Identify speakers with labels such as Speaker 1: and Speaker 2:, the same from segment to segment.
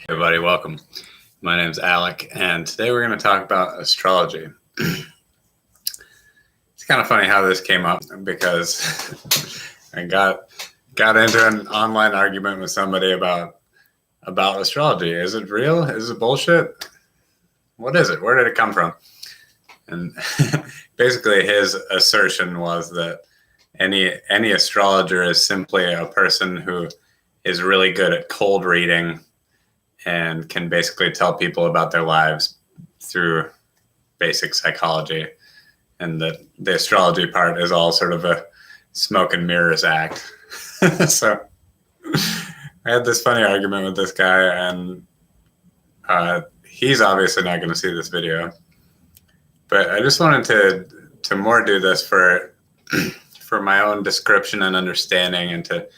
Speaker 1: Hey everybody, welcome. My name's Alec, and today we're going to talk about astrology. It's kind of funny how this came up because I got into an online argument with somebody about astrology. Is it real? Is it bullshit? What is it? Where did it come from? And basically his assertion was that any astrologer is simply a person who is really good at cold reading and can basically tell people about their lives through basic psychology, and that the astrology part is all sort of a smoke and mirrors act. So I had this funny argument with this guy, and he's obviously not going to see this video, but I just wanted to more do this for my own description and understanding, and to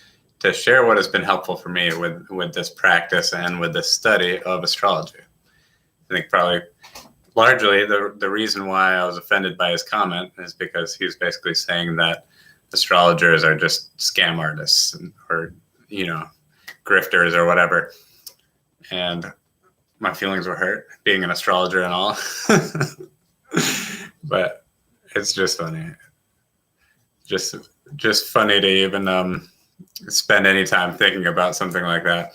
Speaker 1: share what has been helpful for me with this practice and with this study of astrology. I think probably largely the reason why I was offended by his comment is because he was basically saying that astrologers are just scam artists or, grifters or whatever. And my feelings were hurt being an astrologer and all. But it's just funny. Just funny to even spend any time thinking about something like that.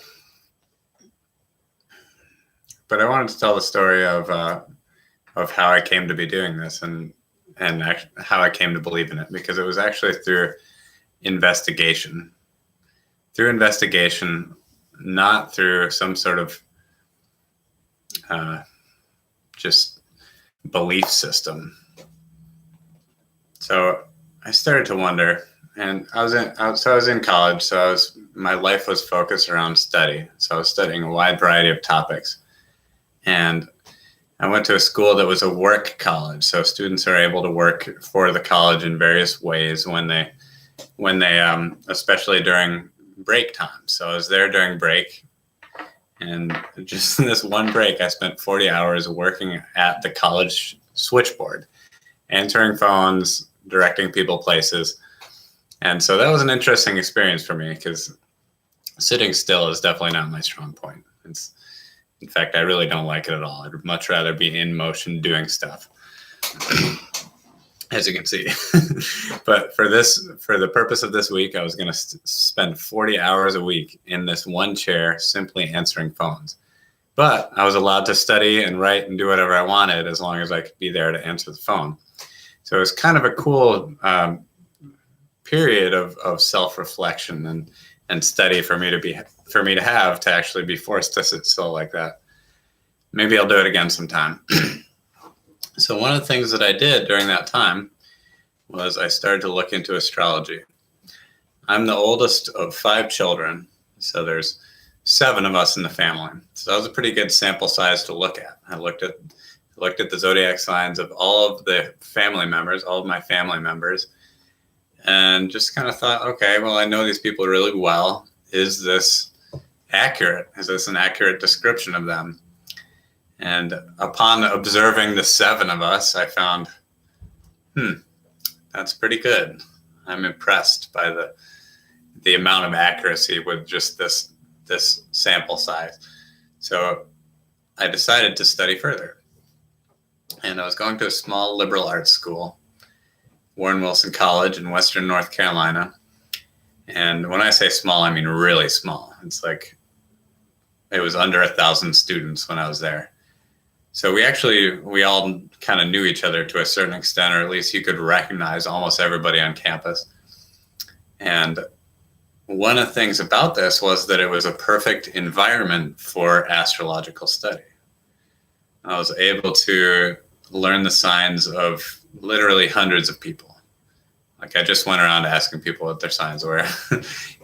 Speaker 1: But I wanted to tell the story of how I came to be doing this and how I came to believe in it, because it was actually through investigation. Through investigation, not through some sort of just belief system. So I started to wonder, and I was in college, so my life was focused around study. So I was studying a wide variety of topics, and I went to a school that was a work college. So students are able to work for the college in various ways when they especially during break time. So I was there during break, and just in this one break, I spent 40 hours working at the college switchboard, answering phones, directing people places. And so that was an interesting experience for me, because sitting still is definitely not my strong point. In fact, I really don't like it at all. I'd much rather be in motion doing stuff, as you can see. But for the purpose of this week, I was going to spend 40 hours a week in this one chair simply answering phones. But I was allowed to study and write and do whatever I wanted as long as I could be there to answer the phone. So it was kind of a cool period of self-reflection and study for me to have to actually be forced to sit still like that. Maybe I'll do it again sometime. So one of the things that I did during that time was I started to look into astrology. I'm the oldest of 5 children, so there's 7 of us in the family. So that was a pretty good sample size to look at. I looked at the zodiac signs of all of my family members, and just kind of thought, okay, well, I know these people really well. Is this accurate? Is this an accurate description of them? And upon observing the 7 of us, I found, that's pretty good. I'm impressed by the amount of accuracy with just this sample size. So I decided to study further. And I was going to a small liberal arts school, Warren Wilson College in Western North Carolina. And when I say small, I mean really small. It's like it was under 1,000 students when I was there. So we all kind of knew each other to a certain extent, or at least you could recognize almost everybody on campus. And one of the things about this was that it was a perfect environment for astrological study. I was able to learn the signs of literally hundreds of people. Like, I just went around asking people what their signs were.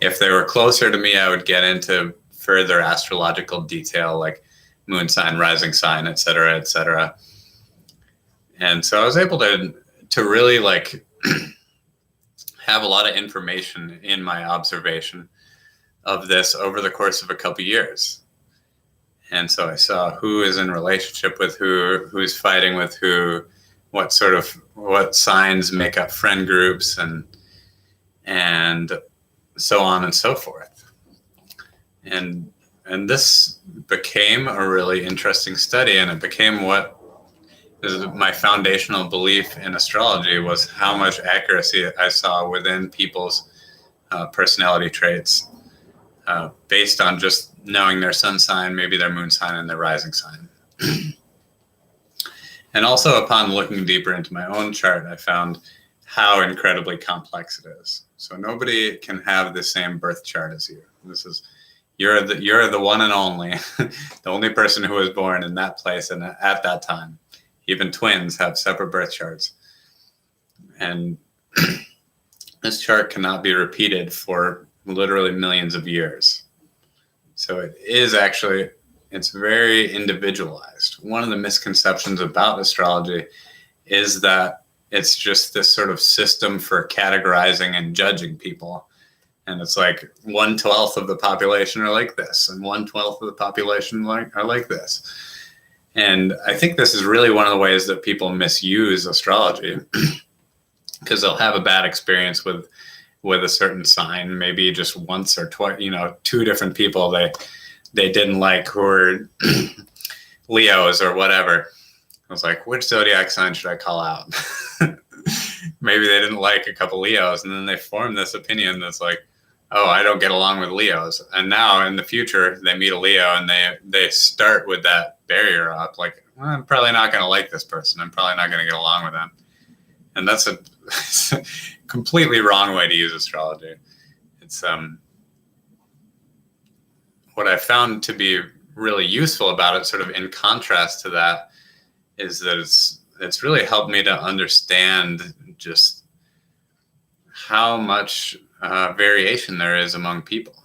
Speaker 1: If they were closer to me, I would get into further astrological detail, like moon sign, rising sign, et cetera, et cetera. And so I was able to really have a lot of information in my observation of this over the course of a couple years. And so I saw who is in relationship with who's fighting with who, what signs make up friend groups, and so on and so forth. And and this became a really interesting study, and it became what is my foundational belief in astrology, was how much accuracy I saw within people's personality traits based on just knowing their sun sign, maybe their moon sign, and their rising sign. And also, upon looking deeper into my own chart, I found how incredibly complex it is. So nobody can have the same birth chart as you. You're the one and only, the only person who was born in that place and at that time. Even twins have separate birth charts. And this chart cannot be repeated for literally millions of years. So it is actually, it's very individualized. One of the misconceptions about astrology is that it's just this sort of system for categorizing and judging people. And it's like 1/12 of the population are like this, and 1/12 of the population are like this. And I think this is really one of the ways that people misuse astrology, because they'll have a bad experience with a certain sign, maybe just once or twice, two different people they didn't like who were Leos or whatever. I was like, which zodiac sign should I call out? Maybe they didn't like a couple Leos, and then they formed this opinion that's like, oh, I don't get along with Leos. And now in the future, they meet a Leo and they start with that barrier up, like, well, I'm probably not going to like this person. I'm probably not going to get along with them. And that's a completely wrong way to use astrology. It's what I found to be really useful about it, sort of in contrast to that, is that it's really helped me to understand just how much variation there is among people.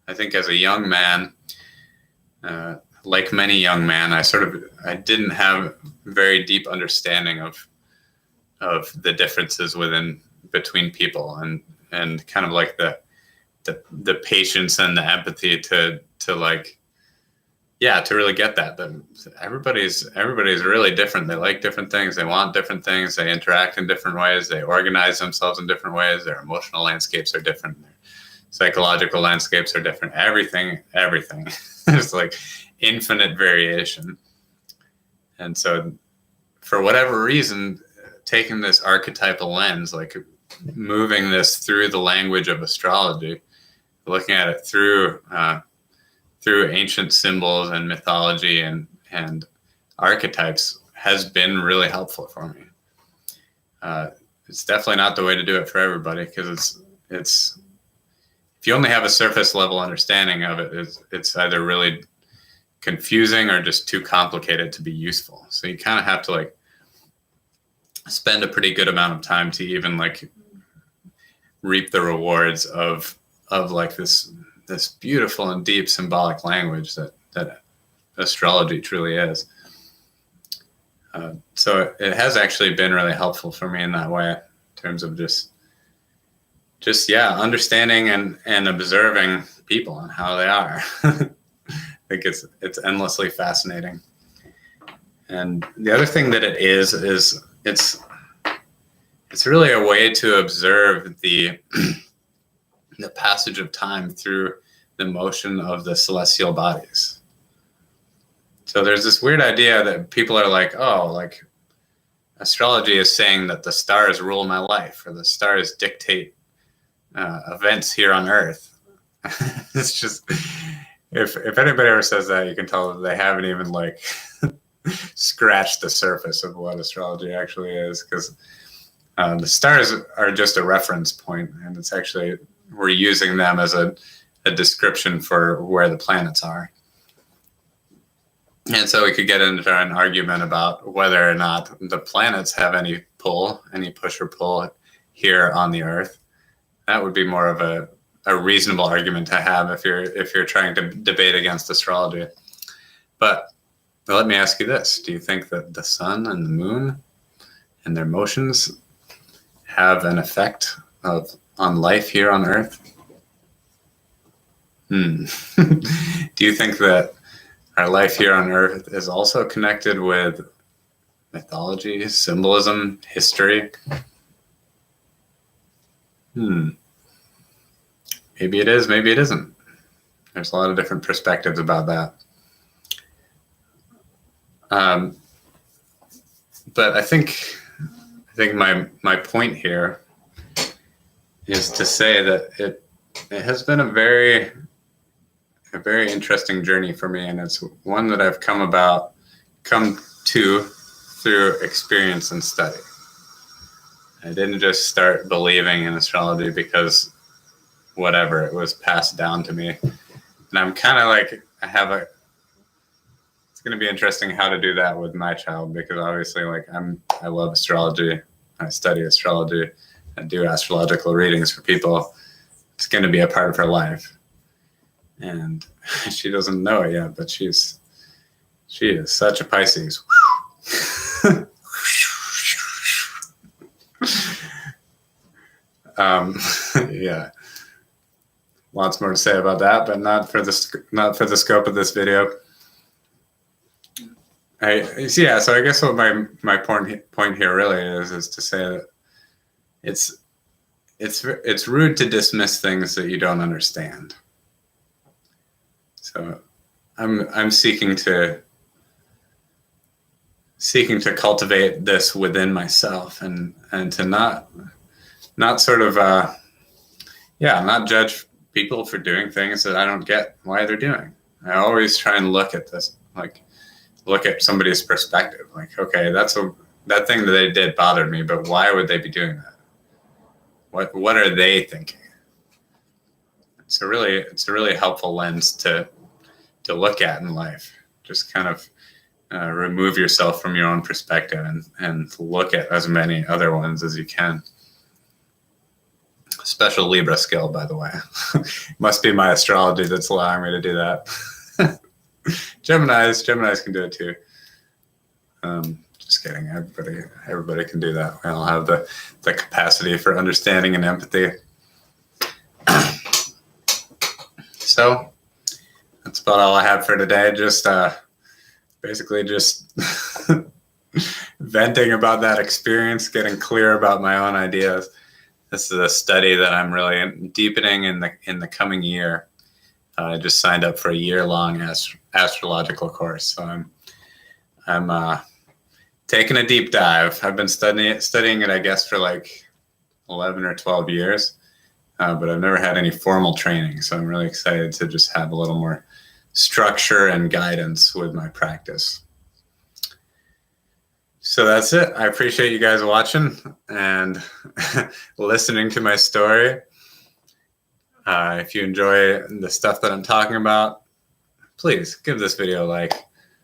Speaker 1: I think as a young man, like many young men, I didn't have very deep understanding of the differences between people, and kind of like the patience and the empathy to really get that. But everybody's really different. They like different things. They want different things. They interact in different ways. They organize themselves in different ways. Their emotional landscapes are different. Their psychological landscapes are different. Everything. There's like infinite variation. And so for whatever reason, taking this archetypal lens, like moving this through the language of astrology, looking at it through ancient symbols and mythology and archetypes, has been really helpful for me. It's definitely not the way to do it for everybody, because it's if you only have a surface level understanding of it, it's either really confusing or just too complicated to be useful. So you kind of have to spend a pretty good amount of time to even reap the rewards of this beautiful and deep symbolic language that astrology truly is. So it has actually been really helpful for me in that way, in terms of just understanding and observing people and how they are. I think it's endlessly fascinating. And the other thing that it is it's really a way to observe the passage of time through the motion of the celestial bodies. So there's this weird idea that people are like, oh, astrology is saying that the stars rule my life, or the stars dictate events here on Earth. It's just, if anybody ever says that, you can tell that they haven't even scratched the surface of what astrology actually is, because the stars are just a reference point, and it's actually, we're using them as a description for where the planets are. And so we could get into an argument about whether or not the planets have any push or pull here on the Earth. That would be more of a reasonable argument to have if you're trying to debate against astrology. But let me ask you this. Do you think that the sun and the moon and their motions have an effect on life here on Earth? Do you think that our life here on Earth is also connected with mythology, symbolism, history? Maybe it is, maybe it isn't. There's a lot of different perspectives about that. But I think my point here is to say that it has been a very interesting journey for me, and it's one that I've come to through experience and study. I didn't just start believing in astrology because whatever, it was passed down to me. And I'm kind of like, it's going to be interesting how to do that with my child, because obviously like I love astrology. I study astrology. I do astrological readings for people. It's going to be a part of her life. And she doesn't know it yet, but she is such a Pisces. Yeah, lots more to say about that, but not for the scope of this video. So I guess what my point here really is to say that it's rude to dismiss things that you don't understand. So I'm seeking to cultivate this within myself, and to not sort of not judge people for doing things that I don't get why they're doing. I always try and look at this, like look at somebody's perspective. Like, okay, that thing that they did bothered me, but why would they be doing that? What are they thinking? It's a really helpful lens to look at in life. Just kind of remove yourself from your own perspective and look at as many other ones as you can. Special Libra skill, by the way. Must be my astrology that's allowing me to do that. Geminis can do it too. Just kidding. Everybody can do that. We all have the capacity for understanding and empathy. So that's about all I have for today. Just basically just venting about that experience, getting clear about my own ideas. This is a study that I'm really deepening in the coming year. I just signed up for a year-long astrological course, so I'm taking a deep dive. I've been studying it, I guess, for like 11 or 12 years, but I've never had any formal training, so I'm really excited to just have a little more structure and guidance with my practice. So that's it. I appreciate you guys watching and listening to my story. If you enjoy the stuff that I'm talking about, please give this video a like,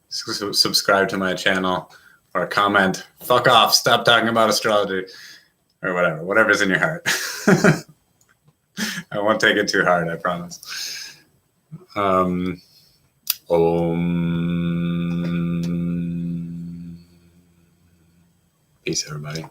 Speaker 1: subscribe to my channel, or comment, fuck off, stop talking about astrology, or whatever's in your heart. I won't take it too hard, I promise. Peace, everybody.